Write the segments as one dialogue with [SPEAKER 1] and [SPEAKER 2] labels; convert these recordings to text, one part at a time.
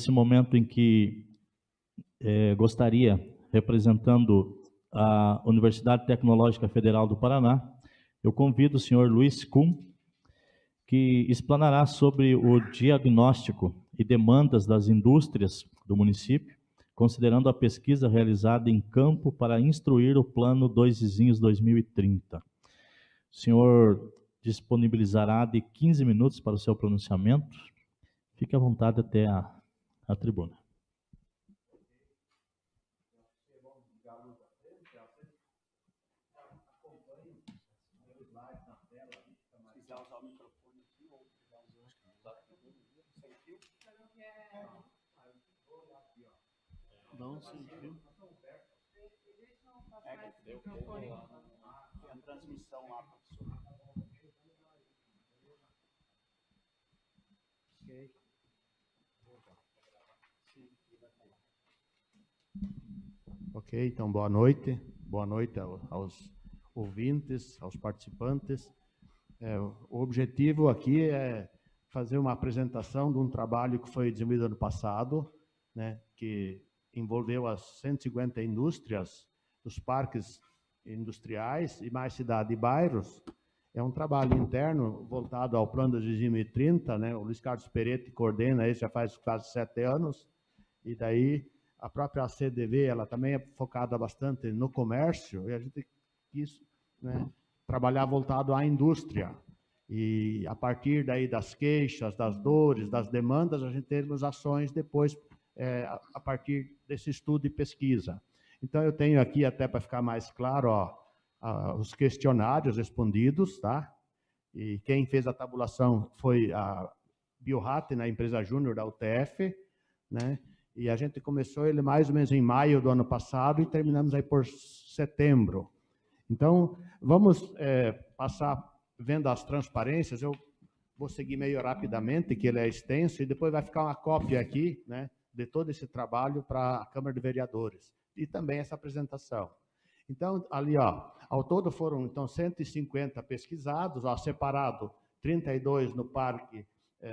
[SPEAKER 1] Nesse momento em que gostaria, representando a Universidade Tecnológica Federal do Paraná, eu convido o senhor Luiz Kuhn, que explanará sobre o diagnóstico e demandas das indústrias do município, considerando a pesquisa realizada em campo para instruir o Plano 2 Vizinhos 2030. O senhor disponibilizará de 15 minutos para o seu pronunciamento. Fique à vontade até a tribuna.
[SPEAKER 2] Não, sem fio. A transmissão lá, professor. Ok, então boa noite aos ouvintes, aos participantes. O objetivo aqui é fazer uma apresentação de um trabalho que foi desenvolvido ano passado, né, que envolveu as 150 indústrias dos parques industriais e mais cidade e bairros. É um trabalho interno voltado ao Plano 2030, né? O Luiz Carlos Peretti coordena isso já faz quase 7 anos, e daí a própria CDV, ela também é focada bastante no comércio, e a gente quis, né, trabalhar voltado à indústria. E a partir daí das queixas, das dores, das demandas, a gente temos ações depois, a partir desse estudo e pesquisa. Então, eu tenho aqui, até para ficar mais claro, os questionários respondidos, tá? E quem fez a tabulação foi a Biohat, na empresa júnior da UTF, né? E a gente começou ele mais ou menos em maio do ano passado e terminamos aí por setembro. Então, vamos passar vendo as transparências. Eu vou seguir meio rapidamente, que ele é extenso, e depois vai ficar uma cópia aqui, né, de todo esse trabalho para a Câmara de Vereadores, e também essa apresentação. Então, ali, ó, ao todo foram então 150 pesquisados, ó, separado 32 no Parque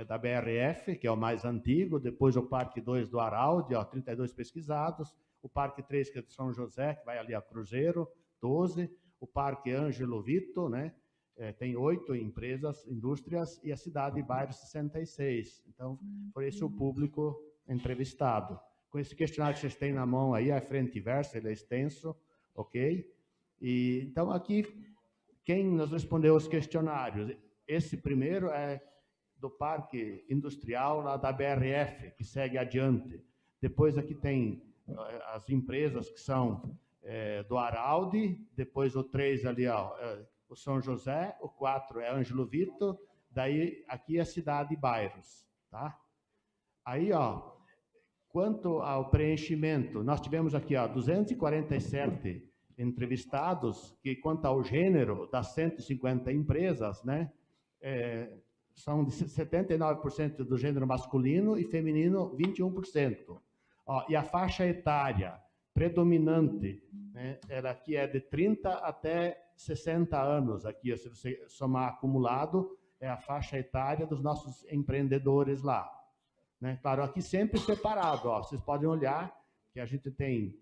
[SPEAKER 2] da BRF, que é o mais antigo, depois o Parque 2 do Araldi, ó, 32 pesquisados, o Parque 3, que é de São José, que vai ali a Cruzeiro, 12, o Parque Ângelo Vito, né, tem 8 empresas, indústrias, e a cidade e bairro 66. Então, foi esse o público entrevistado. Com esse questionário que vocês têm na mão aí, a frente e verso, ele é extenso, ok? E, então, aqui, quem nos respondeu os questionários? Esse primeiro é do Parque Industrial lá da BRF, que segue adiante. Depois aqui tem as empresas que são do Araldi, depois o 3 ali, ó, o São José, o 4 é Ângelo Vito, daí aqui a cidade e bairros, tá? Aí, ó, quanto ao preenchimento, nós tivemos aqui, ó, 247 entrevistados, que quanto ao gênero das 150 empresas, né, são de 79% do gênero masculino e feminino 21%. Ó, e a faixa etária predominante, né, ela aqui é de 30 até 60 anos, aqui, se você somar acumulado, é a faixa etária dos nossos empreendedores lá. Né? Claro, aqui sempre separado, ó, vocês podem olhar que a gente tem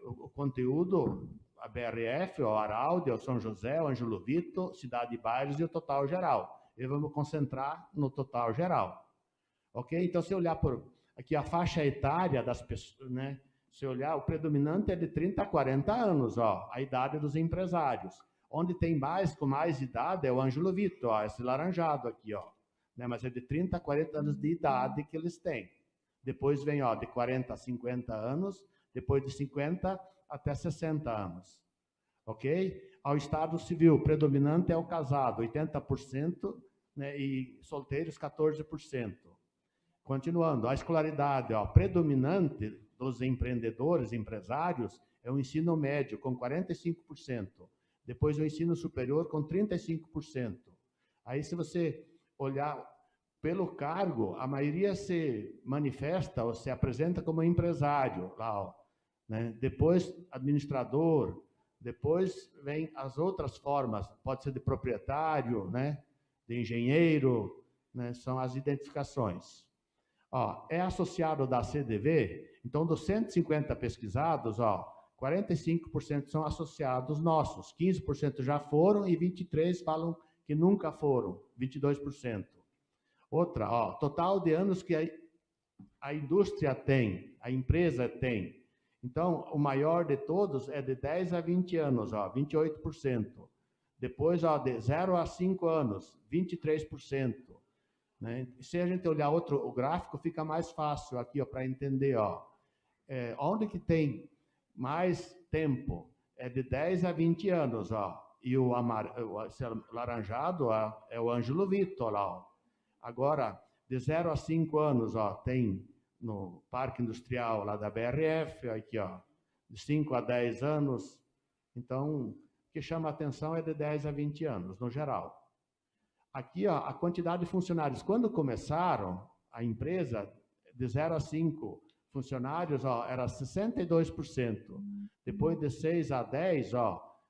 [SPEAKER 2] o conteúdo, a BRF, o Araldi, o São José, o Ângelo Vito, Cidade e Bairros e o total geral. E vamos concentrar no total geral. Ok? Então, se olhar por aqui a faixa etária das pessoas, né? Se olhar, o predominante é de 30 a 40 anos, ó, a idade dos empresários. Onde tem mais, com mais idade, é o Ângelo Vito, ó, esse laranjado aqui, ó. Né? Mas é de 30 a 40 anos de idade que eles têm. Depois vem, ó, de 40 a 50 anos, depois de 50 até 60 anos. Ok? Ao estado civil, predominante é o casado, 80%, né, e solteiros, 14%. Continuando, a escolaridade, ó, predominante dos empreendedores, empresários, é o ensino médio, com 45%. Depois o ensino superior, com 35%. Aí, se você olhar pelo cargo, a maioria se manifesta ou se apresenta como empresário, lá, ó, né? Depois administrador, depois vem as outras formas, pode ser de proprietário, né? De engenheiro, né? São as identificações. Ó, é associado da CDV, então dos 150 pesquisados, ó, 45% são associados nossos, 15% já foram e 23% falam que nunca foram, 22%. Outra, ó, total de anos que a indústria tem, a empresa tem. Então, o maior de todos é de 10 a 20 anos, ó, 28%. Depois, ó, de 0 a 5 anos, 23%. Né? Se a gente olhar o gráfico, fica mais fácil aqui para entender. Ó. Onde que tem mais tempo? É de 10 a 20 anos. Ó. E o laranjado ó, é o Ângelo Vitor. Lá, ó. Agora, de 0 a 5 anos, ó, tem no Parque Industrial lá da BRF, aqui, ó, de 5 a 10 anos. Então, o que chama a atenção é de 10 a 20 anos, no geral. Aqui, ó, a quantidade de funcionários. Quando começaram a empresa, de 0 a 5 funcionários, ó, era 62%. Depois de 6 a 10, ó,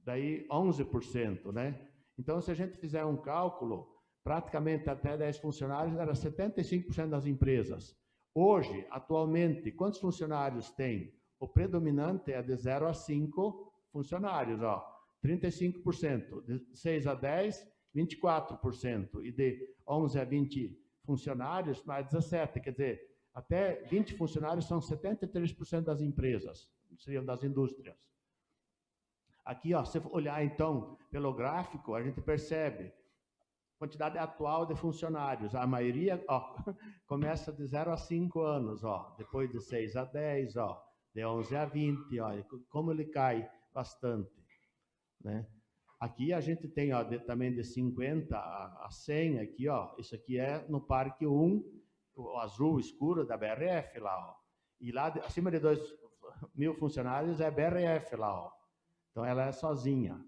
[SPEAKER 2] daí 11%, né? Então, se a gente fizer um cálculo, praticamente até 10 funcionários, era 75% das empresas. Hoje, atualmente, quantos funcionários tem? O predominante é de 0 a 5 funcionários, ó. 35%, de 6 a 10, 24%, e de 11 a 20 funcionários, mais 17%, quer dizer, até 20 funcionários são 73% das empresas, seriam das indústrias. Aqui, ó, se olhar então pelo gráfico, a gente percebe a quantidade atual de funcionários, a maioria, ó, começa de 0 a 5 anos, ó, depois de 6 a 10, ó, de 11 a 20, ó, como ele cai bastante. Né? Aqui a gente tem ó, também de 50 a 100, aqui, ó, isso aqui é no Parque 1, o azul escuro da BRF lá, ó, e lá acima de 2.000 funcionários é BRF lá, ó. Então ela é sozinha.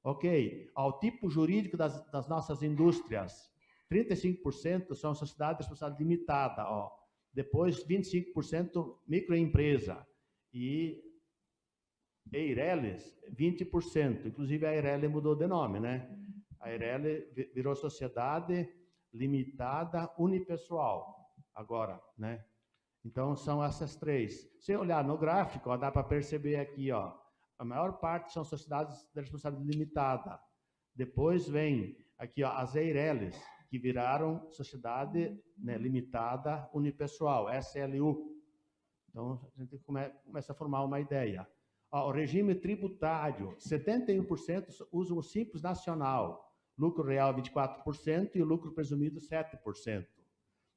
[SPEAKER 2] Ok, ó, o tipo jurídico das nossas indústrias, 35% são sociedade de responsabilidade limitada, ó. Depois 25% microempresa e Eireles, 20%. Inclusive, a Eireli mudou de nome, né? A Eireli virou sociedade limitada unipessoal, agora, né? Então, são essas três. Se olhar no gráfico, ó, dá para perceber aqui, ó, a maior parte são sociedades de responsabilidade limitada. Depois vem aqui, ó, as Eireles, que viraram sociedade, né, limitada unipessoal, SLU. Então, a gente começa a formar uma ideia. O regime tributário, 71% usam o Simples Nacional, lucro real 24% e o lucro presumido 7%.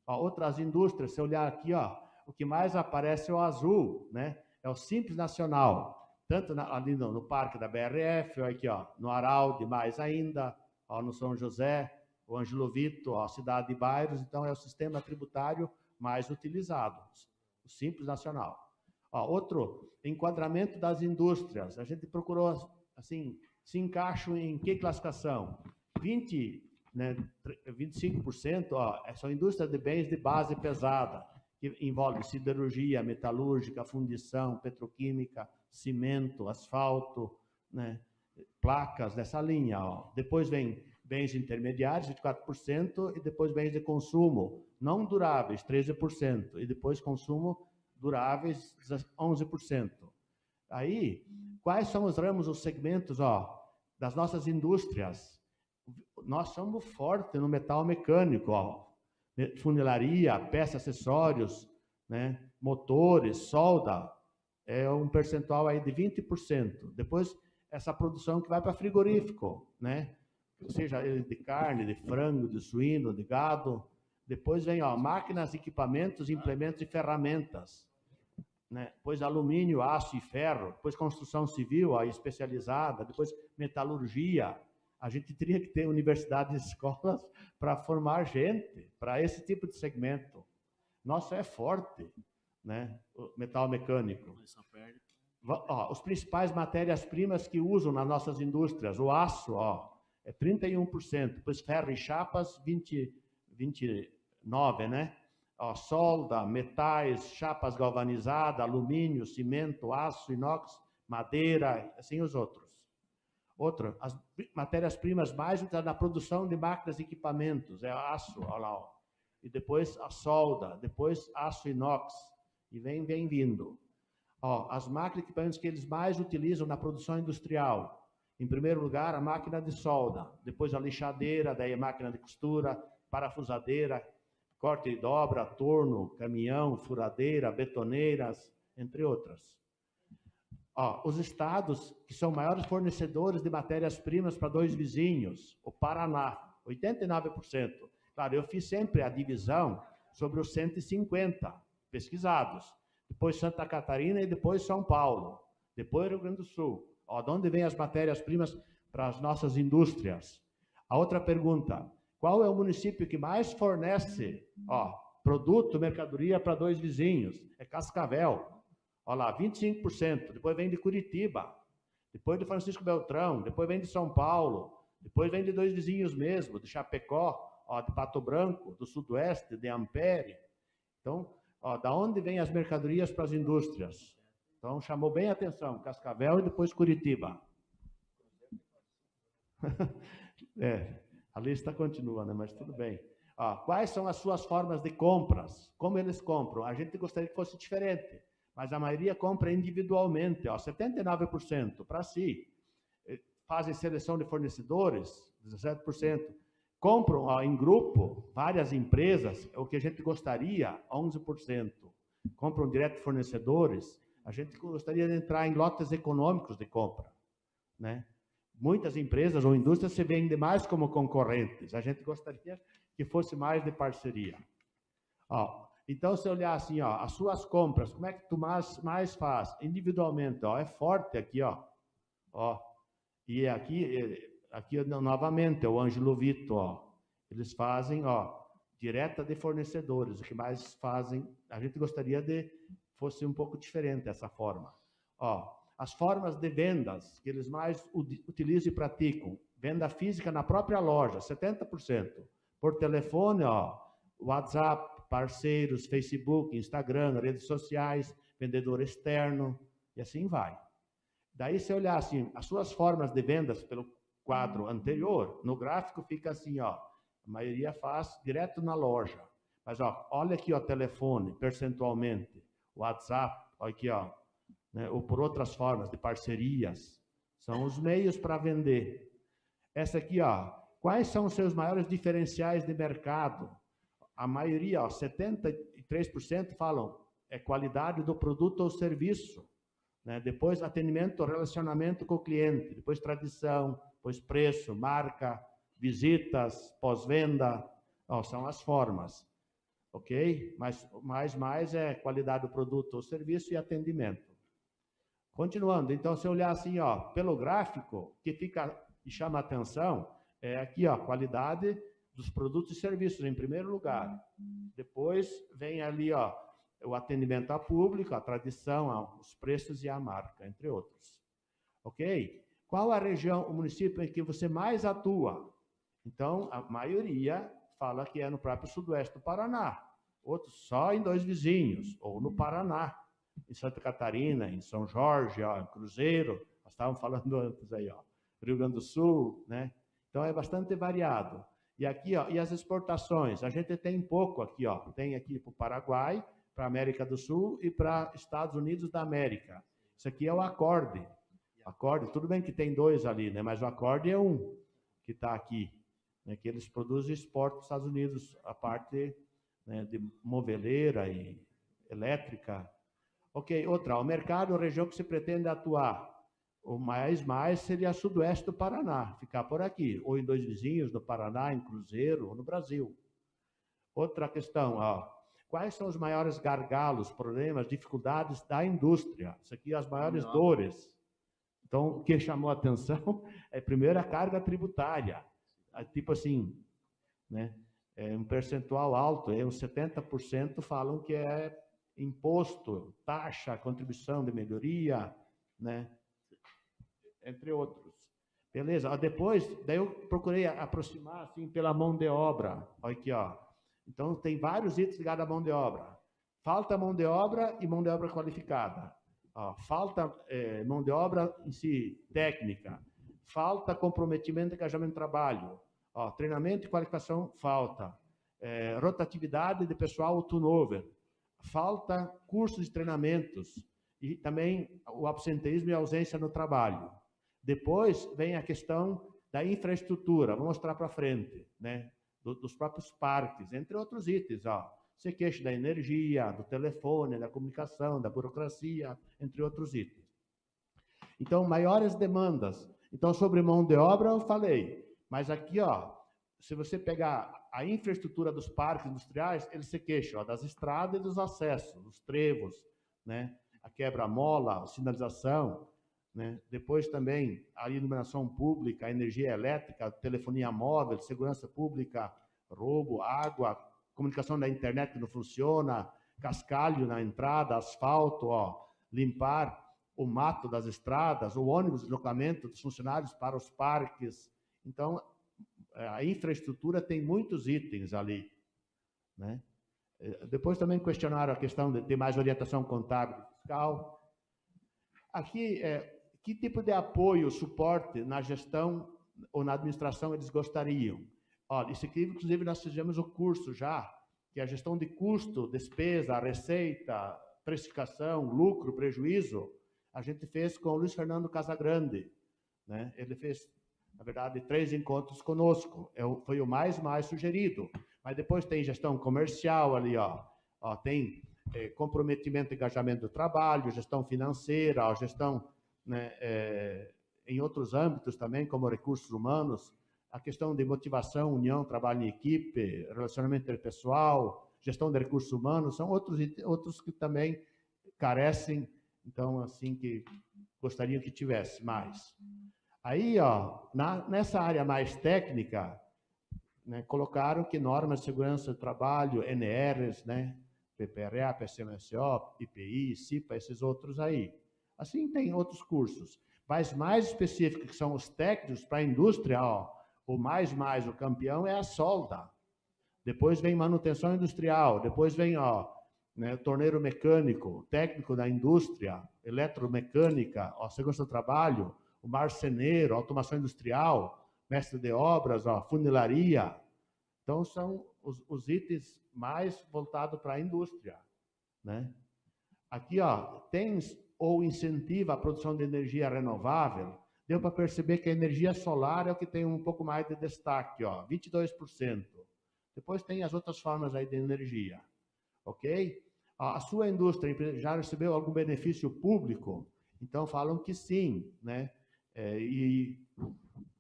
[SPEAKER 2] Outras indústrias, se olhar aqui, ó, o que mais aparece é o azul, né? É o Simples Nacional, tanto ali no Parque da BRF, aqui, ó, no Araldi, mais ainda, ó, no São José, o Ângelo Vitor, ó, Cidade de Bairros, então é o sistema tributário mais utilizado, o Simples Nacional. Outro, enquadramento das indústrias. A gente procurou, assim, se encaixam em que classificação? 25%, ó, são indústrias de bens de base pesada, que envolve siderurgia, metalúrgica, fundição, petroquímica, cimento, asfalto, né, placas dessa linha. Ó. Depois vem bens intermediários, 24%, e depois bens de consumo não duráveis, 13%, e depois consumo duráveis, 11%. Aí, quais são os ramos, os segmentos, ó, das nossas indústrias? Nós somos fortes no metal mecânico, ó, funilaria, peças, acessórios, né, motores, solda, é um percentual aí de 20%. Depois, essa produção que vai para frigorífico, né, seja ele de carne, de frango, de suíno, de gado. Depois vem, ó, máquinas, equipamentos, implementos e ferramentas. Né? Depois alumínio, aço e ferro, depois construção civil, ó, especializada, depois metalurgia. A gente teria que ter universidades e escolas para formar gente para esse tipo de segmento. Nosso é forte, né? O metal mecânico. Ó, os principais matérias-primas que usam nas nossas indústrias, o aço, ó, é 31%, depois ferro e chapas, 29%, né? Ó, solda, metais, chapas galvanizadas, alumínio, cimento, aço, inox, madeira, assim os outros. Outra, as matérias-primas mais utilizadas na produção de máquinas e equipamentos, é aço, olha lá, ó. e depois a solda, depois aço inox, e vem vindo. Ó, as máquinas e equipamentos que eles mais utilizam na produção industrial. Em primeiro lugar, a máquina de solda, depois a lixadeira, daí a máquina de costura, parafusadeira, corte e dobra, torno, caminhão, furadeira, betoneiras, entre outras. Ó, os estados que são maiores fornecedores de matérias-primas para dois vizinhos, o Paraná, 89%. Claro, eu fiz sempre a divisão sobre os 150 pesquisados. Depois Santa Catarina e depois São Paulo. Depois Rio Grande do Sul. Ó, de onde vêm as matérias-primas para as nossas indústrias? A outra pergunta, qual é o município que mais fornece produto, mercadoria para dois vizinhos? É Cascavel. Olha lá, 25%. Depois vem de Curitiba. Depois de Francisco Beltrão. Depois vem de São Paulo. Depois vem de dois vizinhos mesmo, de Chapecó, de Pato Branco, do Sudoeste, de Ampere. Então, da onde vêm as mercadorias para as indústrias? Então, chamou bem a atenção, Cascavel e depois Curitiba. A lista continua, né? Mas tudo bem. Quais são as suas formas de compras? Como eles compram? A gente gostaria que fosse diferente, mas a maioria compra individualmente, 79% para si. Fazem seleção de fornecedores, 17%. Compram em grupo, várias empresas, o que a gente gostaria, 11%. Compram direto fornecedores, a gente gostaria de entrar em lotes econômicos de compra, né? Muitas empresas ou indústrias se vendem mais como concorrentes, a gente gostaria que fosse mais de parceria. Então, se olhar assim, as suas compras, como é que tu mais faz? Individualmente, é forte aqui, e aqui novamente, o Ângelo Vito, eles fazem, direta de fornecedores, o que mais fazem, a gente gostaria de fosse um pouco diferente essa forma. As formas de vendas que eles mais utilizam e praticam, venda física na própria loja, 70%, por telefone, WhatsApp, parceiros, Facebook, Instagram, redes sociais, vendedor externo, e assim vai. Daí, se olhar assim, as suas formas de vendas pelo quadro anterior, no gráfico fica assim, a maioria faz direto na loja. Mas, olha aqui, telefone, percentualmente, WhatsApp, olha aqui, né, ou por outras formas de parcerias, são os meios para vender. Essa aqui, quais são os seus maiores diferenciais de mercado? A maioria, 73% falam qualidade do produto ou serviço. Né? Depois, atendimento, relacionamento com o cliente. Depois, tradição. Depois, preço, marca, visitas, pós-venda. São as formas. Ok? Mas mais é qualidade do produto ou serviço e atendimento. Continuando. Então, se olhar assim, pelo gráfico, que fica e chama a atenção, é aqui, qualidade dos produtos e serviços, em primeiro lugar. Depois, vem ali, o atendimento a público, a tradição, os preços e a marca, entre outros. Ok? Qual a região, o município em que você mais atua? Então, a maioria fala que é no próprio sudoeste do Paraná. Outros só em dois vizinhos, ou no Paraná, em Santa Catarina, em São Jorge, em Cruzeiro, nós estávamos falando antes aí, Rio Grande do Sul, né? Então, é bastante variado. E aqui, e as exportações? A gente tem pouco aqui, tem aqui para o Paraguai, para a América do Sul e para Estados Unidos da América. Isso aqui é o acorde. Acorde, tudo bem que tem dois ali, né? Mas o acorde é um que está aqui, né? Que eles produzem e exportam para os Estados Unidos, a parte, né, de moveleira e elétrica. Ok, outra, o mercado, a região que se pretende atuar. O mais seria sudoeste do Paraná, ficar por aqui, ou em dois vizinhos, no Paraná, em Cruzeiro, ou no Brasil. Outra questão, quais são os maiores gargalos, problemas, dificuldades da indústria? Isso aqui, as maiores dores. Então, o que chamou a atenção é, primeiro, a carga tributária. Tipo assim, né? É um percentual alto, uns 70% falam que é imposto, taxa, contribuição de melhoria, né? Entre outros. Beleza? Depois, daí eu procurei aproximar assim pela mão de obra. Olha aqui, Então, tem vários itens ligados à mão de obra. Falta mão de obra e mão de obra qualificada. Falta mão de obra em si, técnica. Falta comprometimento e engajamento no trabalho. Treinamento e qualificação, falta. rotatividade de pessoal, o turnover, falta cursos de treinamentos e também o absenteísmo e a ausência no trabalho. Depois vem a questão da infraestrutura, vou mostrar para frente, né? Dos próprios parques, entre outros itens, ó. Você queixa da energia, do telefone, da comunicação, da burocracia, entre outros itens. Então, maiores demandas. Então, sobre mão de obra, eu falei. Mas aqui, ó, se você pegar a infraestrutura dos parques industriais, eles se queixam, ó, das estradas e dos acessos, dos trevos, né? A quebra-mola, a sinalização, né? Depois também a iluminação pública, a energia elétrica, a telefonia móvel, segurança pública, roubo, água, comunicação da internet que não funciona, cascalho na entrada, asfalto, ó, limpar o mato das estradas, o ônibus, deslocamento dos funcionários para os parques. Então, a infraestrutura tem muitos itens ali, né? Depois também questionaram a questão de ter mais orientação contábil e fiscal. Aqui, que tipo de apoio, suporte na gestão ou na administração eles gostariam? Olha, isso aqui, inclusive, nós fizemos o curso já, que é a gestão de custo, despesa, receita, precificação, lucro, prejuízo, a gente fez com o Luiz Fernando Casagrande, né? Ele fez, na verdade, 3 encontros conosco, foi o mais sugerido. Mas depois tem gestão comercial ali, ó tem comprometimento e engajamento do trabalho, gestão financeira, ó, gestão, né, em outros âmbitos também, como recursos humanos, a questão de motivação, união, trabalho em equipe, relacionamento interpessoal, gestão de recursos humanos, são outros que também carecem, então, assim, que gostariam que tivesse mais. Aí, ó, nessa área mais técnica, né, colocaram que normas de segurança do trabalho, NRs, né, PPRA, PCMSO, IPI, CIPA, esses outros aí. Assim, tem outros cursos. Mas mais específicos, que são os técnicos para a indústria, ó, o campeão é a solda. Depois vem manutenção industrial, depois vem, ó, né, torneiro mecânico, técnico da indústria, eletromecânica, ó, segurança do trabalho, o marceneiro, automação industrial, mestre de obras, ó, funilaria. Então, são os itens mais voltados para a indústria, né? Aqui, ó, tem ou incentiva a produção de energia renovável. Deu para perceber que a energia solar é o que tem um pouco mais de destaque, ó, 22%. Depois tem as outras formas aí de energia, ok? A sua indústria já recebeu algum benefício público? Então, falam que sim, né? E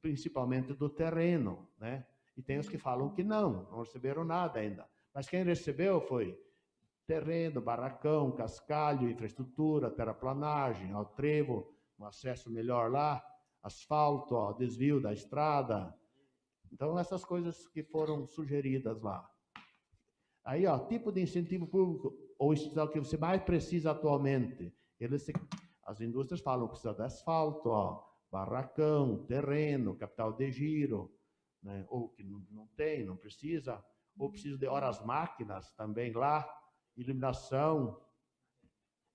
[SPEAKER 2] principalmente do terreno, né? E tem os que falam que não receberam nada ainda. Mas quem recebeu foi terreno, barracão, cascalho, infraestrutura, terraplanagem, ao trevo, um acesso melhor lá, asfalto, ó, desvio da estrada. Então, essas coisas que foram sugeridas lá. Aí, ó, tipo de incentivo público ou institucional que você mais precisa atualmente. As indústrias falam que precisa de asfalto, ó, barracão, terreno, capital de giro, né? Ou que não tem, não precisa, ou precisa de horas máquinas também lá, iluminação,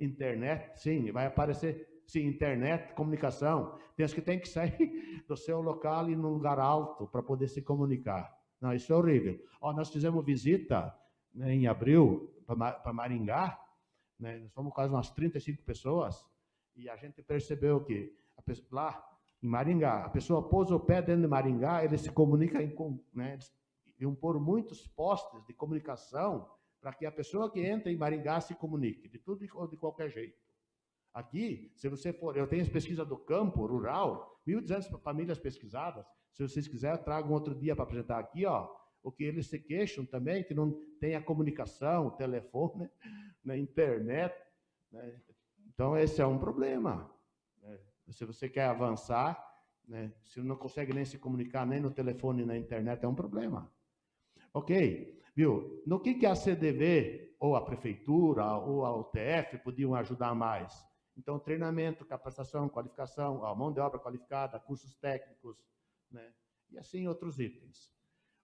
[SPEAKER 2] internet, sim, vai aparecer, sim, internet, comunicação. Tem os que tem que sair do seu local e ir num lugar alto para poder se comunicar. Não, isso é horrível. Ó, nós fizemos visita, né, em abril para Maringá, né, nós fomos quase umas 35 pessoas, e a gente percebeu que lá em Maringá, a pessoa pôs o pé dentro de Maringá, ele se comunica, né, iam pôr muitos postes de comunicação para que a pessoa que entra em Maringá se comunique, de tudo ou de qualquer jeito. Aqui, se você for, eu tenho as pesquisas do campo rural, 1.200 famílias pesquisadas, se vocês quiserem, eu trago um outro dia para apresentar aqui, ó, o que eles se queixam também, que não tem a comunicação, o telefone, né, internet, né? Então, esse é um problema, né? Se você quer avançar, né, se não consegue nem se comunicar nem no telefone nem na internet, é um problema. Ok, viu? No que a CDV, ou a prefeitura, ou a UTF podiam ajudar mais? Então, treinamento, capacitação, qualificação, ó, mão de obra qualificada, cursos técnicos, né? E assim outros itens.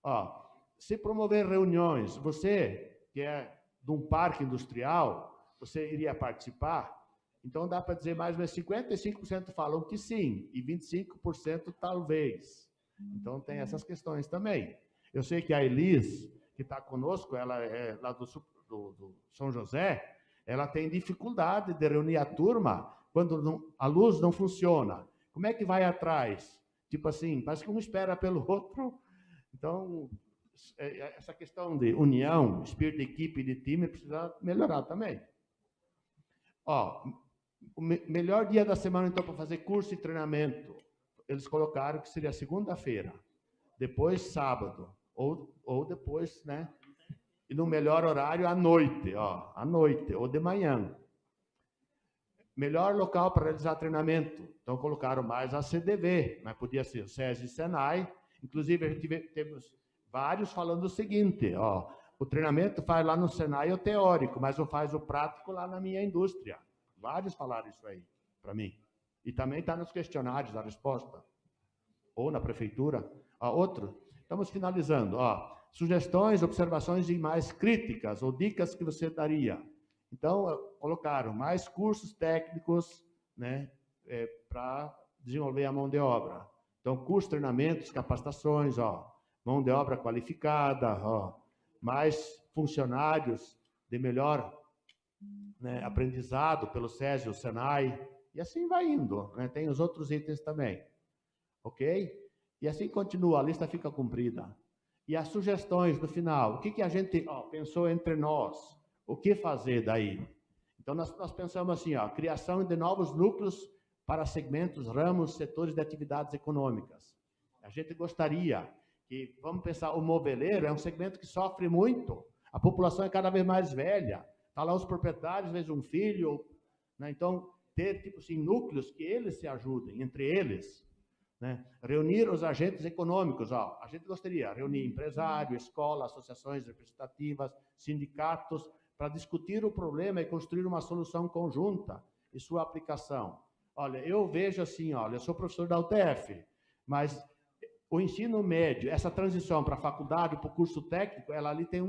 [SPEAKER 2] Ó, se promover reuniões, você que é de um parque industrial, você iria participar? Então, dá para dizer mais ou menos 55% falam que sim, e 25% talvez. Então, tem essas questões também. Eu sei que a Elis, que está conosco, ela é lá do São José, ela tem dificuldade de reunir a turma quando a luz não funciona. Como é que vai atrás? Tipo assim, parece que um espera pelo outro. Então, essa questão de união, espírito de equipe e de time precisa melhorar também. Ó, o melhor dia da semana, então, para fazer curso e treinamento, eles colocaram que seria segunda-feira, depois sábado, ou depois, né? E no melhor horário, à noite, ó, à noite, ou de manhã. Melhor local para realizar treinamento. Então, colocaram mais a CDV, mas podia ser o SESI e Senai. Inclusive, a gente temos vários falando o seguinte, ó, o treinamento faz lá no Senai o teórico, mas eu faz o prático lá na minha indústria. Vários falaram isso aí para mim. E também está nos questionários a resposta. Ou na prefeitura. Ó, outro. Estamos finalizando. Ó, sugestões, observações e mais críticas ou dicas que você daria. Então, colocaram mais cursos técnicos, né, para desenvolver a mão de obra. Então, cursos, treinamentos, capacitações, ó, mão de obra qualificada, ó, mais funcionários de melhor, né, aprendizado pelo SESI, o Senai, e assim vai indo, né? Tem os outros itens também, ok? E assim continua, a lista fica cumprida. E as sugestões no final, o que a gente pensou entre nós, o que fazer daí? Então, nós pensamos assim, ó, criação de novos núcleos para segmentos, ramos, setores de atividades econômicas. A gente gostaria que, vamos pensar, o moveleiro é um segmento que sofre muito, a população é cada vez mais velha, está lá os proprietários, às vezes um filho, né? Então, ter, tipo assim, núcleos que eles se ajudem, entre eles, né? Reunir os agentes econômicos, ó, a gente gostaria de reunir empresário, escola, associações representativas, sindicatos, para discutir o problema e construir uma solução conjunta e sua aplicação. Olha, eu vejo assim, olha, eu sou professor da UTF, mas o ensino médio, essa transição para a faculdade, para o curso técnico, ela ali tem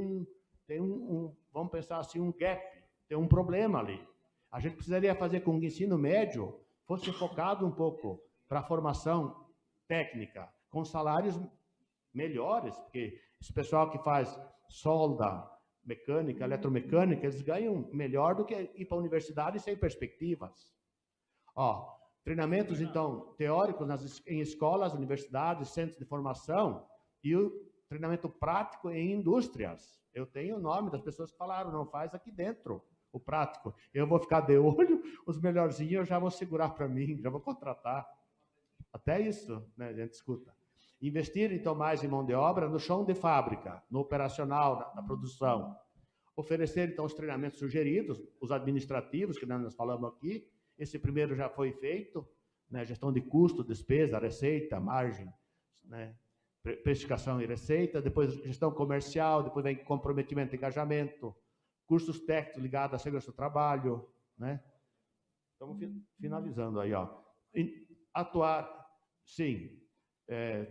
[SPEAKER 2] vamos pensar assim, um gap, tem um problema ali. A gente precisaria fazer com que o ensino médio fosse focado um pouco para a formação técnica, com salários melhores, porque esse pessoal que faz solda, mecânica, eletromecânica, eles ganham melhor do que ir para a universidade sem perspectivas. Ó, treinamentos, então, teóricos em escolas, universidades, centros de formação e o treinamento prático em indústrias. Eu tenho o nome das pessoas que falaram, não faz aqui dentro o prático. Eu vou ficar de olho, os melhorzinhos eu já vou segurar para mim, já vou contratar. Até isso, né, a gente escuta. Investir, então, mais em mão de obra no chão de fábrica, no operacional, na produção. Oferecer, então, os treinamentos sugeridos, os administrativos, que nós falamos aqui. Esse primeiro já foi feito, né, gestão de custo, despesa, receita, margem, né, precificação e receita. Depois, gestão comercial, depois vem comprometimento e engajamento. Cursos técnicos ligados à segurança do trabalho, né? Estamos finalizando aí, ó. Atuar, sim.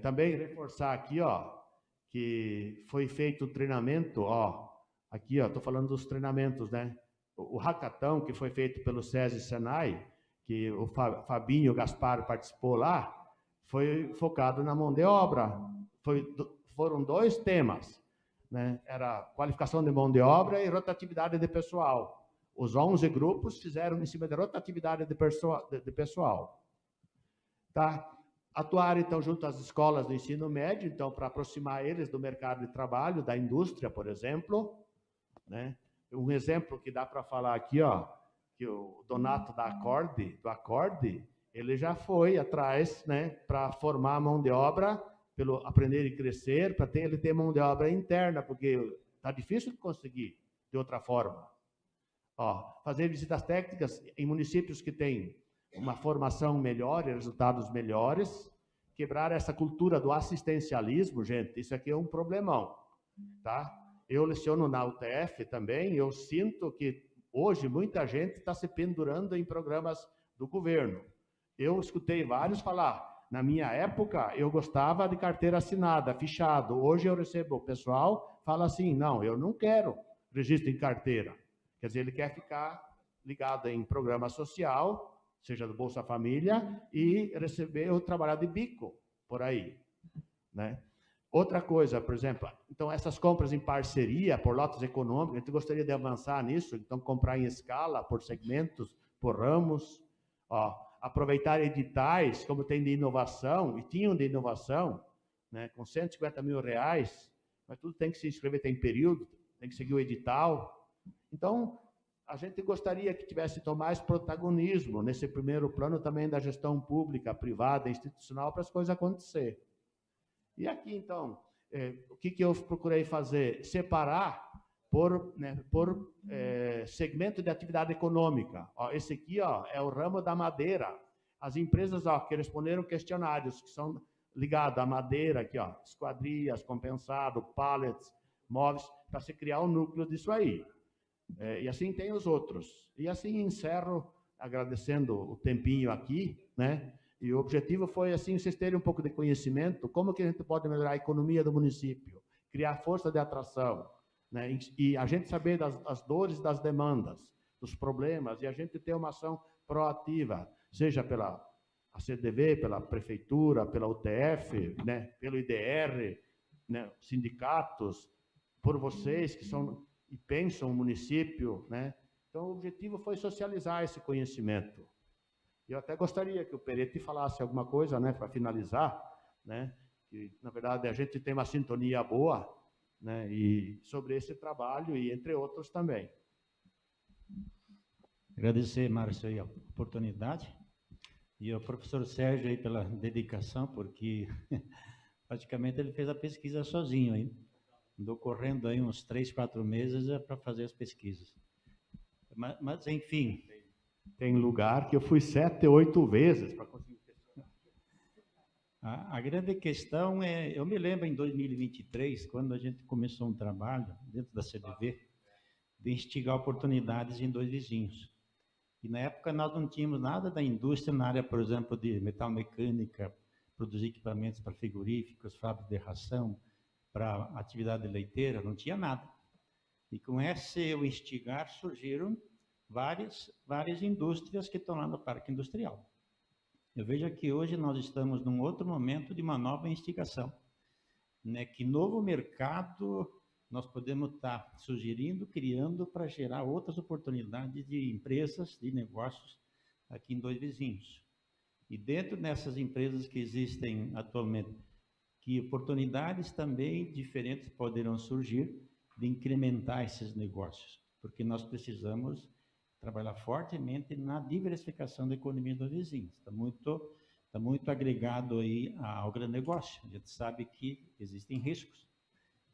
[SPEAKER 2] Também reforçar aqui, ó, que foi feito o treinamento, ó, aqui, ó, estou falando dos treinamentos, né? O hackathon que foi feito pelo SESI e Senai, que o Fabinho e o Gaspar participou lá, foi focado na mão de obra. Foram 2 temas, né? Era qualificação de mão de obra e rotatividade de pessoal. Os 11 grupos fizeram em cima de rotatividade de pessoal. Tá? Atuar, então, junto às escolas do ensino médio, então, para aproximar eles do mercado de trabalho, da indústria, por exemplo, né? Um exemplo que dá para falar aqui, ó, que o Donato do Acorde, ele já foi atrás, né, para formar a mão de obra, pelo aprender e crescer, para ele ter mão de obra interna, porque está difícil de conseguir de outra forma. Ó, fazer visitas técnicas em municípios que têm uma formação melhor e resultados melhores, quebrar essa cultura do assistencialismo, gente, isso aqui é um problemão, tá? Eu leciono na UTF também, eu sinto que hoje muita gente está se pendurando em programas do governo. Eu escutei vários falar, na minha época eu gostava de carteira assinada, fichado, hoje eu recebo, o pessoal fala assim, não, eu não quero registro em carteira. Quer dizer, ele quer ficar ligado em programa social, seja do Bolsa Família, e receber ou trabalhar de bico por aí, né? Outra coisa, por exemplo, então essas compras em parceria, por lotes econômicos, a gente gostaria de avançar nisso, então comprar em escala, por segmentos, por ramos, ó, aproveitar editais, como tem de inovação, e tinham de inovação, né, com R$150 mil, mas tudo tem que se inscrever, tem período, tem que seguir o edital. Então, a gente gostaria que tivesse mais protagonismo nesse primeiro plano também da gestão pública, privada, institucional, para as coisas acontecerem. E aqui, então, o que eu procurei fazer? Separar por segmento de atividade econômica. Ó, esse aqui, ó, é o ramo da madeira. As empresas, ó, que responderam questionários que são ligados à madeira, aqui, ó, esquadrias, compensado, pallets, móveis, para se criar um núcleo disso aí. E assim tem os outros. E assim encerro agradecendo o tempinho aqui, né? E o objetivo foi, assim, vocês terem um pouco de conhecimento, como que a gente pode melhorar a economia do município, criar força de atração, né? E a gente saber das dores, das demandas, dos problemas, e a gente ter uma ação proativa, seja pela CDV, pela prefeitura, pela UTF, né? Pelo IDR, né? Sindicatos, por vocês que são e pensam o município, né? Então, o objetivo foi socializar esse conhecimento. Eu até gostaria que o Peretti falasse alguma coisa, né, para finalizar, né, que, na verdade, a gente tem uma sintonia boa, né, e sobre esse trabalho e entre outros também.
[SPEAKER 3] Agradecer, Márcio, aí a oportunidade e ao professor Sérgio aí pela dedicação, porque praticamente ele fez a pesquisa sozinho aí. Andou correndo aí uns 3, 4 meses para fazer as pesquisas. Mas enfim...
[SPEAKER 2] Tem lugar que eu fui 7, 8 vezes para conseguir.
[SPEAKER 3] A grande questão é, eu me lembro em 2023, quando a gente começou um trabalho dentro da CDV, de instigar oportunidades em 2 vizinhos. E na época nós não tínhamos nada da indústria na área, por exemplo, de metalmecânica, produzir equipamentos para frigoríficos, fábricas de ração, para atividade leiteira, não tinha nada. E com esse o instigar surgiram várias indústrias que estão lá no parque industrial. Eu vejo que hoje nós estamos num outro momento de uma nova instigação, né? Que novo mercado nós podemos estar sugerindo, criando para gerar outras oportunidades de empresas, de negócios aqui em 2 vizinhos. E dentro dessas empresas que existem atualmente, que oportunidades também diferentes poderão surgir de incrementar esses negócios, porque nós precisamos trabalhar fortemente na diversificação da economia dos vizinhos. Está muito agregado aí ao agronegócio. A gente sabe que existem riscos,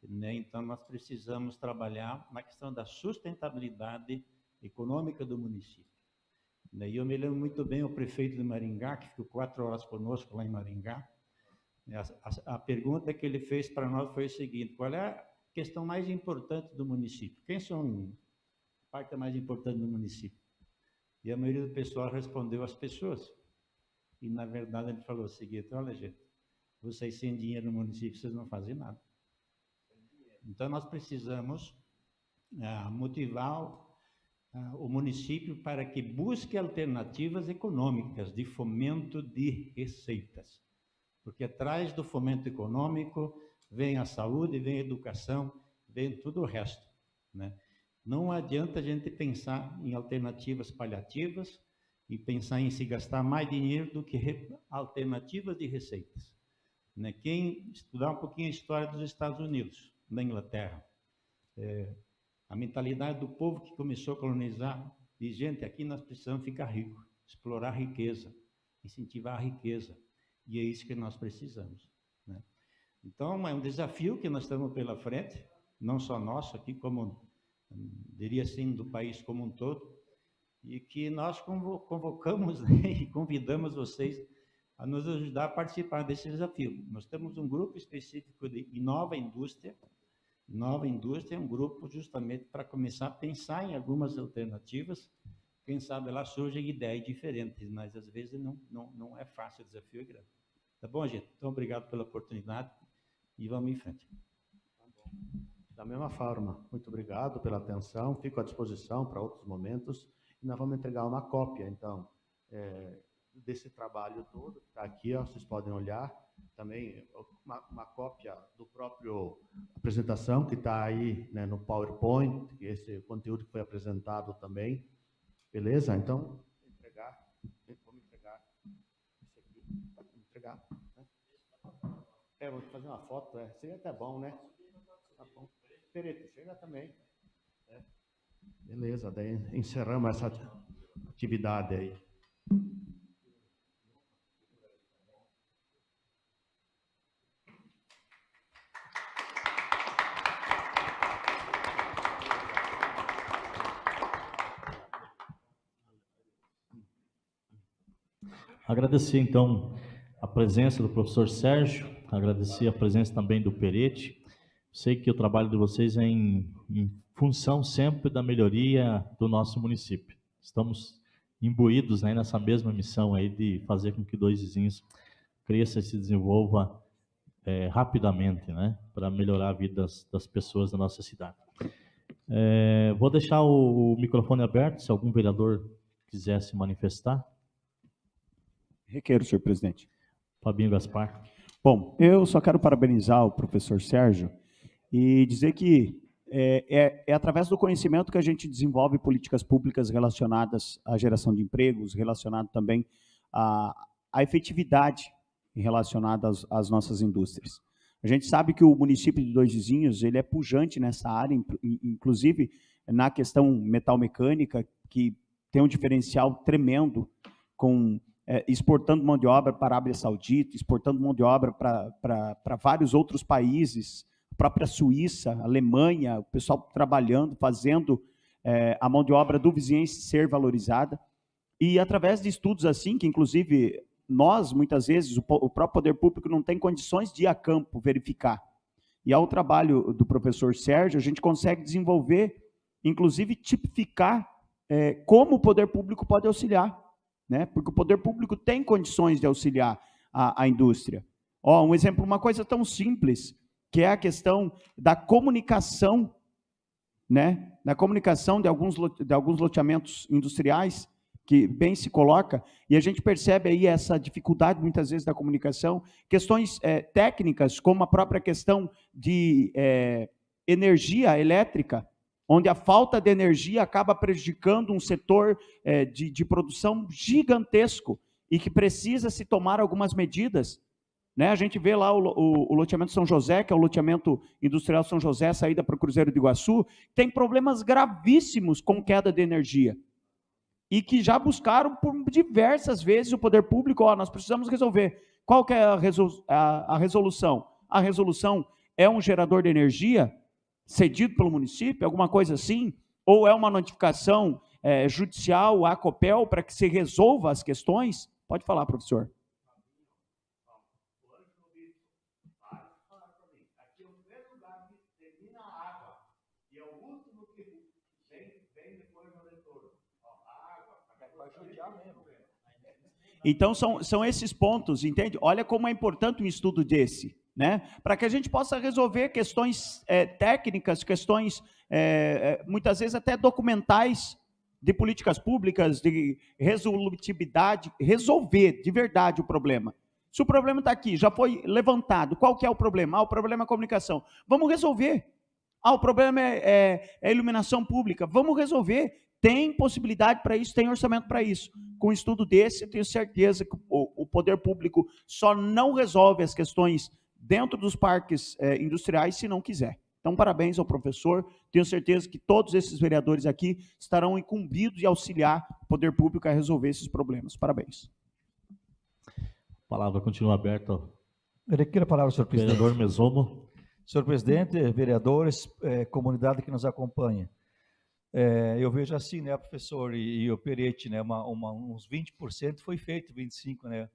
[SPEAKER 3] né? Então nós precisamos trabalhar na questão da sustentabilidade econômica do município. E eu me lembro muito bem o prefeito de Maringá, que ficou 4 horas conosco lá em Maringá. A pergunta que ele fez para nós foi o seguinte: qual é a questão mais importante do município? Quem são a parte mais importante do município? E a maioria do pessoal respondeu as pessoas. E, na verdade, ele falou o seguinte: olha, gente, vocês sem dinheiro no município, vocês não fazem nada. Então, nós precisamos motivar o município para que busque alternativas econômicas de fomento de receitas. Porque atrás do fomento econômico vem a saúde, vem a educação, vem tudo o resto, né? Não adianta a gente pensar em alternativas paliativas e pensar em se gastar mais dinheiro do que alternativas de receitas, né? Quem estudar um pouquinho a história dos Estados Unidos, da Inglaterra, a mentalidade do povo que começou a colonizar, diz: gente, aqui nós precisamos ficar ricos, explorar a riqueza, incentivar a riqueza. E é isso que nós precisamos, né? Então, é um desafio que nós estamos pela frente, não só nosso aqui, como, diria assim, do país como um todo, e que nós convocamos, né, e convidamos vocês a nos ajudar a participar desse desafio. Nós temos um grupo específico de Nova Indústria. Nova Indústria é um grupo justamente para começar a pensar em algumas alternativas. Quem sabe lá surgem ideias diferentes, mas às vezes não é fácil, o desafio é grande. Tá bom, gente? Então, obrigado pela oportunidade e vamos em frente.
[SPEAKER 2] Da mesma forma, muito obrigado pela atenção, fico à disposição para outros momentos e nós vamos entregar uma cópia, então, desse trabalho todo, que está aqui, ó, vocês podem olhar, também uma cópia do próprio apresentação, que está aí, né, no PowerPoint, esse conteúdo que foi apresentado também. Beleza? Então, vamos entregar isso aqui. Vou entregar. Né? Vou fazer uma foto, seria até bom, né? Tá bom. Pereto, chega também. Beleza, daí encerramos essa atividade aí.
[SPEAKER 1] Agradecer, então, a presença do professor Sérgio, agradecer a presença também do Peretti. Sei que o trabalho de vocês é em função sempre da melhoria do nosso município. Estamos imbuídos, né, nessa mesma missão aí de fazer com que Dois Vizinhos cresça e se desenvolva rapidamente, né, para melhorar a vida das pessoas da nossa cidade. Vou deixar o microfone aberto, se algum vereador quiser se manifestar.
[SPEAKER 4] Requeiro, senhor presidente.
[SPEAKER 1] Fabinho Gaspar.
[SPEAKER 4] Bom, eu só quero parabenizar o professor Sérgio e dizer que é através do conhecimento que a gente desenvolve políticas públicas relacionadas à geração de empregos, relacionado também à efetividade relacionada às nossas indústrias. A gente sabe que o município de Dois Vizinhos ele é pujante nessa área, inclusive na questão metalmecânica, que tem um diferencial tremendo com exportando mão de obra para a Arábia Saudita, exportando mão de obra para vários outros países, a própria Suíça, Alemanha, o pessoal trabalhando, fazendo a mão de obra do vizinhense ser valorizada. E através de estudos assim, que inclusive nós, muitas vezes, o próprio poder público não tem condições de ir a campo verificar. E ao trabalho do professor Sérgio, a gente consegue desenvolver, inclusive tipificar como o poder público pode auxiliar. Né? Porque o poder público tem condições de auxiliar a indústria. Um exemplo, uma coisa tão simples, que é a questão da comunicação, né? Da comunicação de alguns loteamentos industriais, que bem se coloca, e a gente percebe aí essa dificuldade, muitas vezes, da comunicação, questões técnicas, como a própria questão de energia elétrica, onde a falta de energia acaba prejudicando um setor de produção gigantesco e que precisa se tomar algumas medidas. Né? A gente vê lá o loteamento São José, que é o loteamento industrial São José, saída para o Cruzeiro do Iguaçu, tem problemas gravíssimos com queda de energia. E que já buscaram por diversas vezes o poder público, nós precisamos resolver. Qual que é a resolução? A resolução é um gerador de energia cedido pelo município, alguma coisa assim, ou é uma notificação judicial à Copel para que se resolva as questões? Pode falar, professor.
[SPEAKER 2] Aqui é o primeiro lugar que termina a água, e é o último que vem depois do retorno. A água vai judiar mesmo.
[SPEAKER 4] Então, são esses pontos, entende? Olha como é importante um estudo desse. Né? Para que a gente possa resolver questões técnicas, questões muitas vezes até documentais de políticas públicas, de resolutividade, resolver de verdade o problema. Se o problema está aqui, já foi levantado, qual que é o problema? O problema é a comunicação. Vamos resolver. O problema é a iluminação pública. Vamos resolver. Tem possibilidade para isso, tem orçamento para isso. Com um estudo desse, eu tenho certeza que o poder público só não resolve as questões dentro dos parques industriais, se não quiser. Então, parabéns ao professor. Tenho certeza que todos esses vereadores aqui estarão incumbidos de auxiliar o poder público a resolver esses problemas. Parabéns.
[SPEAKER 1] A palavra continua aberta.
[SPEAKER 5] Eu requiro a palavra, senhor presidente.
[SPEAKER 1] Vereador Mesomo.
[SPEAKER 5] Senhor presidente, vereadores, comunidade que nos acompanha. Eu vejo assim, né, professor e o Peretti, né, uns 20% foi feito, 25%, né?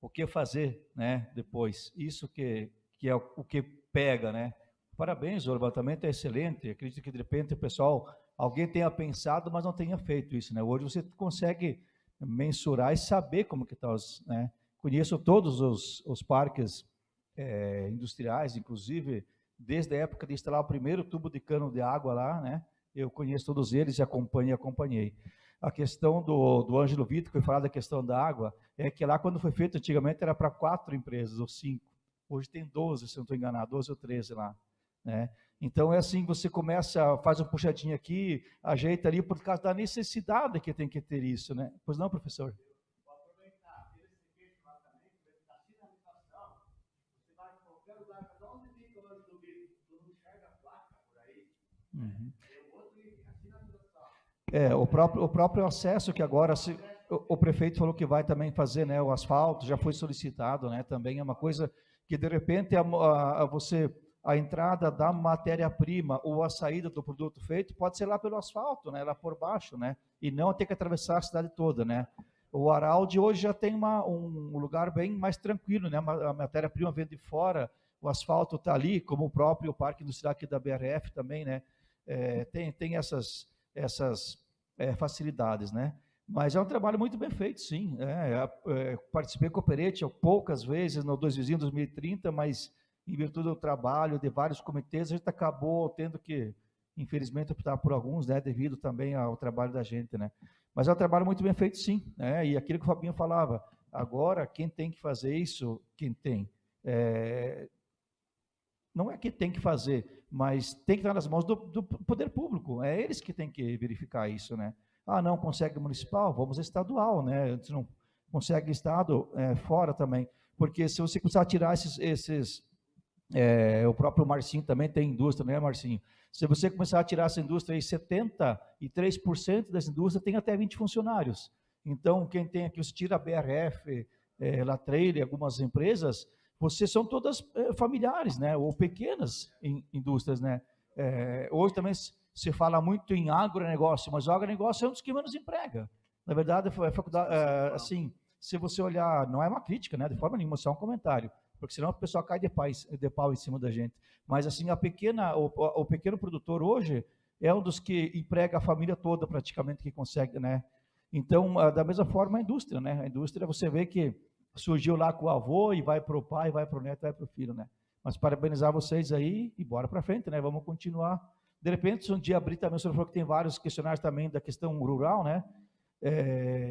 [SPEAKER 5] O que fazer, né, depois? Isso que é o que pega, né? Parabéns, o levantamento é excelente. Acredito que, de repente, o pessoal, alguém tenha pensado, mas não tenha feito isso, né? Hoje você consegue mensurar e saber como que está né? Conheço todos os parques industriais, inclusive, desde a época de instalar o primeiro tubo de cano de água lá, né? Eu conheço todos eles e acompanhei. A questão do Ângelo Vitor, que foi falar da questão da água, é que lá quando foi feito antigamente era para 4 empresas ou 5. Hoje tem 12, se não estou enganado, 12 ou 13 lá, né? Então, é assim, você começa, faz um puxadinho aqui, ajeita ali, por causa da necessidade que tem que ter isso, né? Pois não, professor? Uhum. O próprio acesso que agora o prefeito falou que vai também fazer, né, o asfalto, já foi solicitado, né, também é uma coisa que de repente a entrada da matéria-prima ou a saída do produto feito pode ser lá pelo asfalto, né, lá por baixo, né, e não ter que atravessar a cidade toda, né. O Araldi hoje já tem um lugar bem mais tranquilo, né, a matéria-prima vem de fora, o asfalto está ali, como o próprio Parque Industrial aqui da BRF também, né, tem essas facilidades, né? Mas é um trabalho muito bem feito, sim. Participei com o Peretti poucas vezes no Dois Vizinhos 2030, mas em virtude do trabalho de vários comitês, a gente acabou tendo que, infelizmente, optar por alguns, né? Devido também ao trabalho da gente, né? Mas é um trabalho muito bem feito, sim. Né? E aquilo que o Fabinho falava, agora, quem tem que fazer isso, não é que tem que fazer, mas tem que estar nas mãos do poder público. É eles que têm que verificar isso, né? Ah, não consegue municipal, vamos estadual, né? Se não consegue estado, fora também. Porque se você começar a tirar o próprio Marcinho também tem indústria, né, Marcinho? Se você começar a tirar essa indústria aí, 73% das indústrias tem até 20 funcionários. Então, quem tem aqui, você tira a BRF, Latreille, algumas empresas, vocês são todas familiares, né? Ou pequenas indústrias, né? Hoje também se fala muito em agronegócio, mas o agronegócio é um dos que menos emprega. Na verdade, assim, se você olhar, não é uma crítica, né? De forma nenhuma, só um comentário, porque senão o pessoal cai de pau em cima da gente. Mas assim, o pequeno produtor hoje é um dos que emprega a família toda praticamente que consegue, né? Então, da mesma forma, a indústria, né? A indústria, você vê que surgiu lá com o avô e vai para o pai, vai para o neto, vai para o filho, né? Mas parabenizar vocês aí e bora para frente, né? Vamos continuar. De repente, se um dia abrir também, o senhor falou que tem vários questionários também da questão rural, né?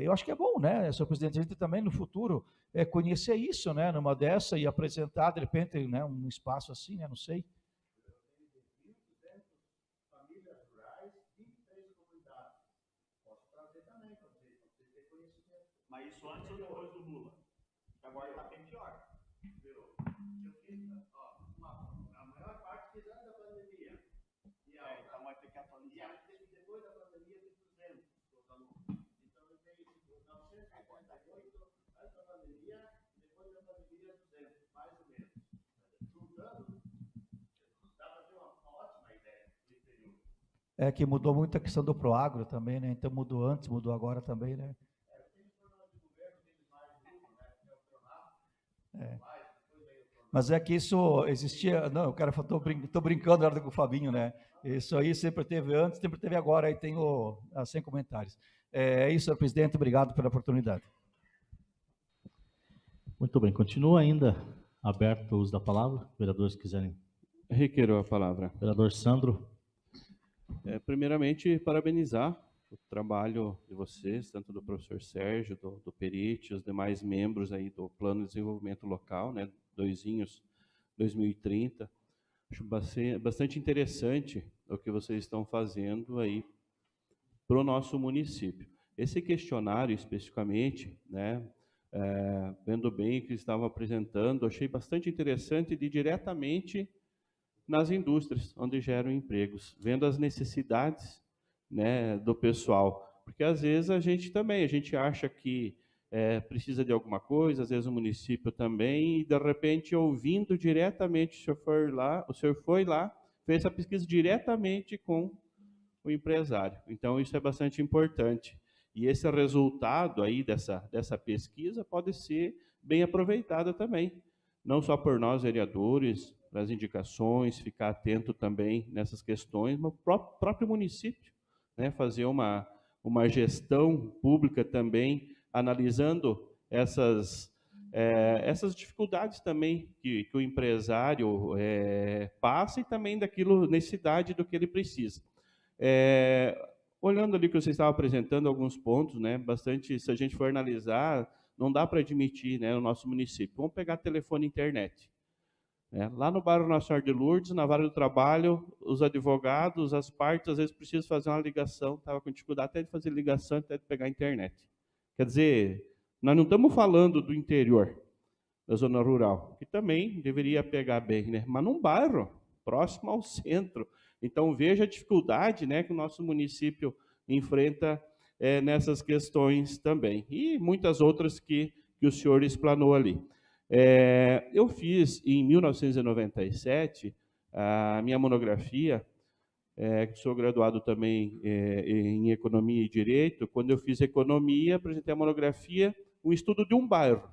[SPEAKER 5] Eu acho que é bom, né, senhor presidente, a gente também no futuro conhecer isso, né? Numa dessa e apresentar, de repente, né, um espaço assim, né? Não sei.
[SPEAKER 1] Mas isso antes ou depois do Lula? Agora está bem pior. A maior parte fiz antes da pandemia. Então vai ter que atualizar. Depois da pandemia tem 200 os alunos. Então eu tenho 958 antes da pandemia, depois da pandemia 200, mais ou menos. Juntando, dá para ter uma ótima ideia do período.
[SPEAKER 5] É que mudou muito a questão do Proagro também, né? Então mudou antes, mudou agora também, né? Mas é que isso existia, não, o cara falou, estou brincando na hora com o Fabinho, né? Isso aí sempre teve antes, sempre teve agora, aí tem sem comentários. É isso, senhor presidente, obrigado pela oportunidade.
[SPEAKER 1] Muito bem, continua ainda aberto o uso da palavra, vereadores quiserem.
[SPEAKER 6] Requeiro a palavra.
[SPEAKER 1] Vereador Sandro.
[SPEAKER 6] Primeiramente, parabenizar o trabalho de vocês, tanto do professor Sérgio, do Peretti, os demais membros aí do Plano de Desenvolvimento Local, né, Doisinhos 2030. Acho bastante interessante o que vocês estão fazendo aí para o nosso município. Esse questionário, especificamente, né, vendo bem o que estavam apresentando, achei bastante interessante de diretamente nas indústrias, onde geram empregos, vendo as necessidades, né, do pessoal. Porque, às vezes, a gente acha que precisa de alguma coisa, às vezes o município também, e, de repente, ouvindo diretamente, o senhor foi lá, fez essa pesquisa diretamente com o empresário. Então, isso é bastante importante. E esse resultado aí dessa pesquisa pode ser bem aproveitado também, não só por nós, vereadores, das indicações, ficar atento também nessas questões, mas o próprio município, né, fazer uma gestão pública também, analisando essas dificuldades também que o empresário passa e também necessidade do que ele precisa. Olhando ali que você estava apresentando alguns pontos, né, bastante, se a gente for analisar, não dá para admitir, né, no nosso município. Vamos pegar telefone e internet. Lá no bairro Nossa Senhora de Lourdes, na vara do trabalho, os advogados, as partes, às vezes precisam fazer uma ligação, estava com dificuldade até de fazer ligação, até de pegar a internet. Quer dizer, nós não estamos falando do interior, da zona rural, que também deveria pegar bem, né? Mas num bairro próximo ao centro. Então, veja a dificuldade, né, que o nosso município enfrenta nessas questões também. E muitas outras que o senhor explanou ali. Eu fiz, em 1997, a minha monografia, sou graduado também em Economia e Direito. Quando eu fiz Economia, apresentei a monografia, um estudo de um bairro,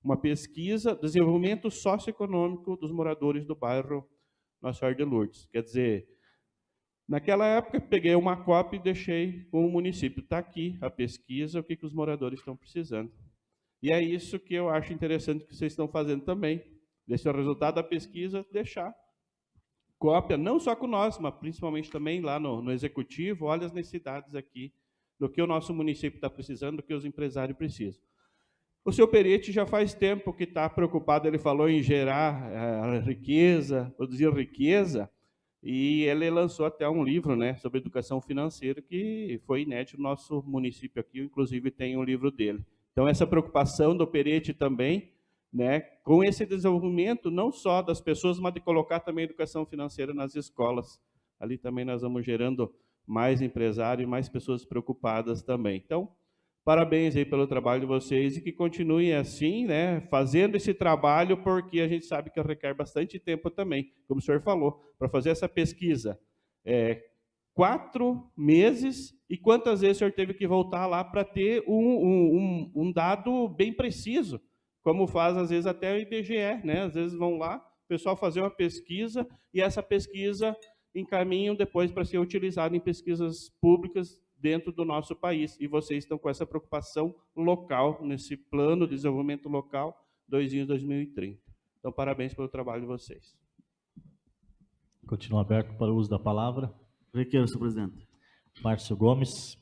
[SPEAKER 6] uma pesquisa, desenvolvimento socioeconômico dos moradores do bairro Nossa Senhora de Lourdes. Quer dizer, naquela época, peguei uma cópia e deixei com o município. Está aqui a pesquisa, o que os moradores estão precisando. E é isso que eu acho interessante que vocês estão fazendo também. Desse é o resultado da pesquisa, deixar cópia, não só com nós, mas principalmente também lá no Executivo. Olha as necessidades aqui, do que o nosso município está precisando, do que os empresários precisam. O seu Peretti já faz tempo que está preocupado, ele falou em gerar riqueza, produzir riqueza, e ele lançou até um livro, né, sobre educação financeira, que foi inédito no nosso município aqui, inclusive tem um livro dele. Então, essa preocupação do Peretti também, né, com esse desenvolvimento, não só das pessoas, mas de colocar também a educação financeira nas escolas. Ali também nós vamos gerando mais empresários e mais pessoas preocupadas também. Então, parabéns aí pelo trabalho de vocês e que continuem assim, né, fazendo esse trabalho, porque a gente sabe que requer bastante tempo também, como o senhor falou, para fazer essa pesquisa. 4 meses, e quantas vezes o senhor teve que voltar lá para ter um dado bem preciso, como faz às vezes até o IBGE, né? Às vezes vão lá, o pessoal fazer uma pesquisa, e essa pesquisa encaminham depois para ser utilizada em pesquisas públicas dentro do nosso país, e vocês estão com essa preocupação local, nesse plano de desenvolvimento local, 2030. Então, parabéns pelo trabalho de vocês.
[SPEAKER 1] Continua aberto para o uso da palavra.
[SPEAKER 7] Requeiro, senhor presidente.
[SPEAKER 1] Márcio Gomes.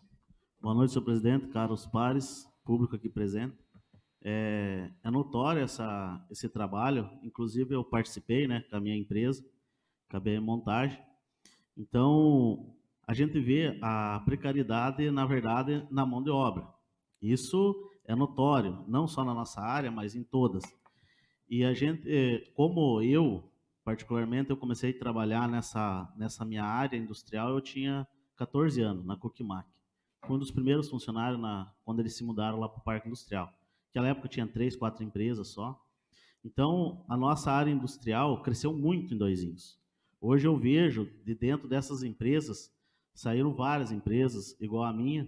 [SPEAKER 7] Boa noite, senhor presidente, caros pares, público aqui presente. É notório esse trabalho, inclusive eu participei, né, com a minha empresa, acabei em montagem. Então, a gente vê a precariedade, na verdade, na mão de obra. Isso é notório, não só na nossa área, mas em todas. E a gente, como eu, particularmente, eu comecei a trabalhar nessa minha área industrial, eu tinha 14 anos, na Coquimac. Fui um dos primeiros funcionários quando eles se mudaram lá para o Parque Industrial. Naquela época tinha 3, 4 empresas só. Então, a nossa área industrial cresceu muito em Doizinhos. Hoje eu vejo, de dentro dessas empresas, saíram várias empresas, igual a minha,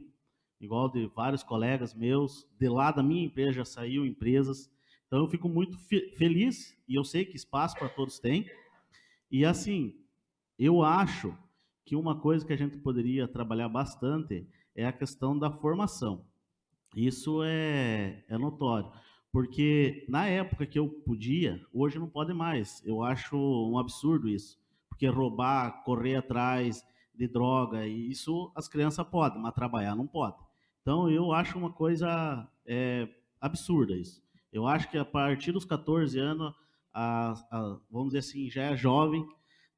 [SPEAKER 7] igual de vários colegas meus. De lá da minha empresa já saiu empresas. Então, eu fico muito feliz, e eu sei que espaço para todos tem. E, assim, eu acho que uma coisa que a gente poderia trabalhar bastante é a questão da formação. Isso é notório, porque na época que eu podia, hoje não pode mais. Eu acho um absurdo isso, porque roubar, correr atrás de droga, isso as crianças podem, mas trabalhar não pode. Então, eu acho uma coisa absurda isso. Eu acho que a partir dos 14 anos, vamos dizer assim, já é jovem,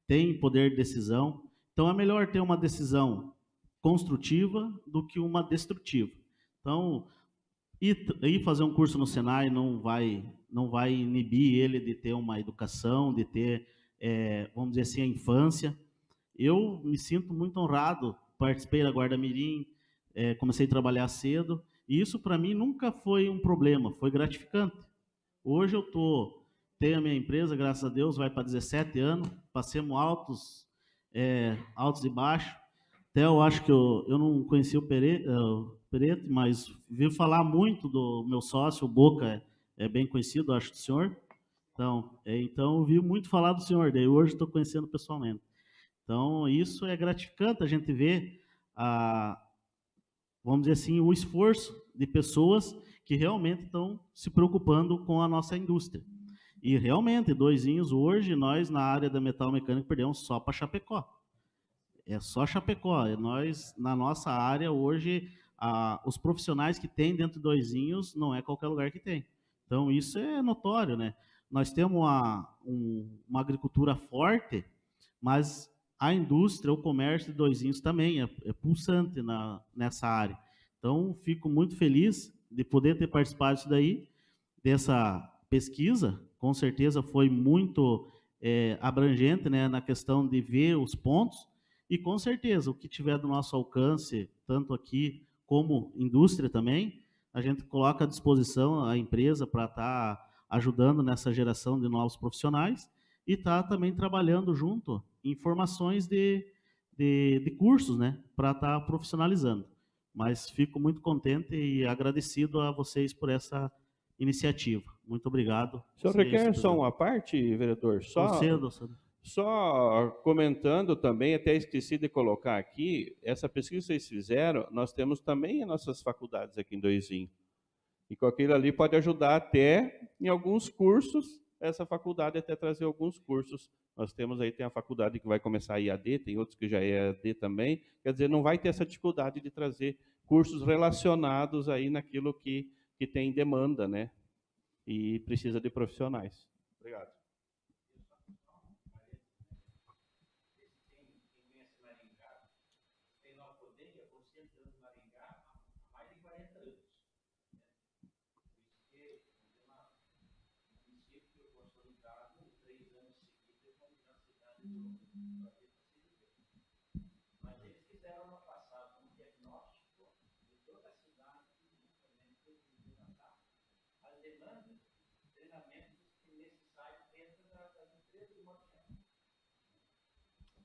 [SPEAKER 7] tem poder de decisão. Então, é melhor ter uma decisão construtiva do que uma destrutiva. Então, ir fazer um curso no Senai não vai inibir ele de ter uma educação, de ter, vamos dizer assim, a infância. Eu me sinto muito honrado, participei da Guarda Mirim, comecei a trabalhar cedo, e isso para mim nunca foi um problema, foi gratificante. Hoje eu tenho a minha empresa, graças a Deus, vai para 17 anos, passemos altos e baixos. Até eu acho que eu não conhecia o Peretti, mas vi falar muito do meu sócio, o Boca, é bem conhecido, acho, do senhor. Então eu vi muito falar do senhor, daí hoje estou conhecendo pessoalmente. Então, isso é gratificante, a gente vê, vamos dizer assim, o esforço de pessoas que realmente estão se preocupando com a nossa indústria. E realmente, Doizinhos, hoje, nós na área da metal mecânica perdemos só para Chapecó. É só Chapecó. Nós, na nossa área, hoje, os profissionais que tem dentro de Doizinhos, não é qualquer lugar que tem. Então, isso é notório, né? nós temos uma agricultura forte, mas a indústria, o comércio de Doizinhos também é pulsante nessa área. Então, fico muito feliz de poder ter participado disso daí, dessa pesquisa. Com certeza foi muito abrangente, né, na questão de ver os pontos, e com certeza o que tiver do nosso alcance, tanto aqui como indústria também, a gente coloca à disposição a empresa para estar ajudando nessa geração de novos profissionais e está também trabalhando junto em formações de cursos, né, para estar profissionalizando. Mas fico muito contente e agradecido a vocês por essa iniciativa. Muito obrigado.
[SPEAKER 6] O senhor requer só uma parte, vereador? Só comentando também, até esqueci de colocar aqui, essa pesquisa que vocês fizeram, nós temos também as nossas faculdades aqui em Doizinho. E com aquilo ali pode ajudar até em alguns cursos, essa faculdade até trazer alguns cursos. Nós temos aí, tem a faculdade que vai começar a IAD, tem outros que já é EAD também, quer dizer, não vai ter essa dificuldade de trazer cursos relacionados aí naquilo que tem demanda, né? E precisa de profissionais. Obrigado.
[SPEAKER 3] Mas eles fizeram no passado um diagnóstico de toda a cidade, as demandas, treinamentos necessários dentro das empresas de modo geral.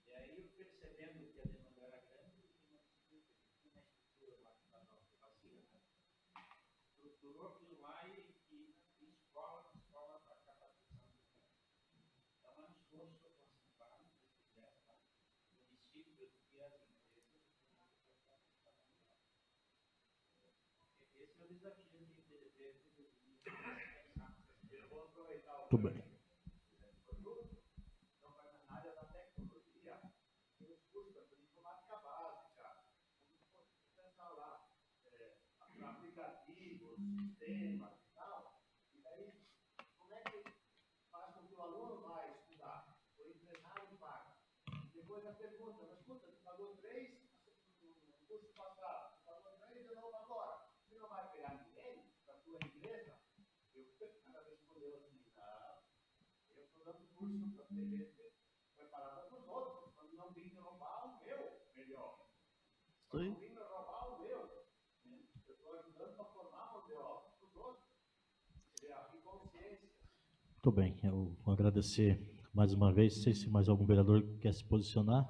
[SPEAKER 3] E aí, percebendo que a demanda era grande, o município tinha uma estrutura vazia, estruturou aquilo lá e escola para capacitação. Então, é um esforço concentrado que eles fizeram lá, municípios e as empresas. Esse é o desafio de PDP.
[SPEAKER 1] Muito bem.
[SPEAKER 2] Na área da tecnologia, tem os cursos de informática básica, pensar lá, aplicativos, sistemas e tal, e daí, como é que faz com que o aluno vai estudar? O empresário paga. Depois a pergunta, mas escuta, tu pagou 3 no curso passado, tu pagou 3 de novo agora, você não vai pegar ninguém para a tua empresa? Ela respondeu assim, eu estou dando curso para preparado para os outros, para não vir roubar o meu melhor. Não vir roubar o meu. Eu estou ajudando para formar o melhor para os outros. Criar consciência.
[SPEAKER 1] Muito bem, eu vou agradecer mais uma vez. Não sei se mais algum vereador quer se posicionar.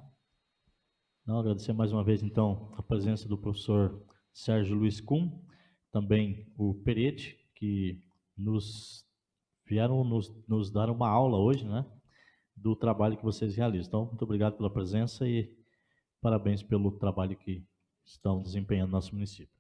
[SPEAKER 1] Não, agradecer mais uma vez, então, a presença do professor Sérgio Luiz Kuhn, também o Peretti, que vieram nos dar uma aula hoje, né, do trabalho que vocês realizam. Então, muito obrigado pela presença e parabéns pelo trabalho que estão desempenhando no nosso município.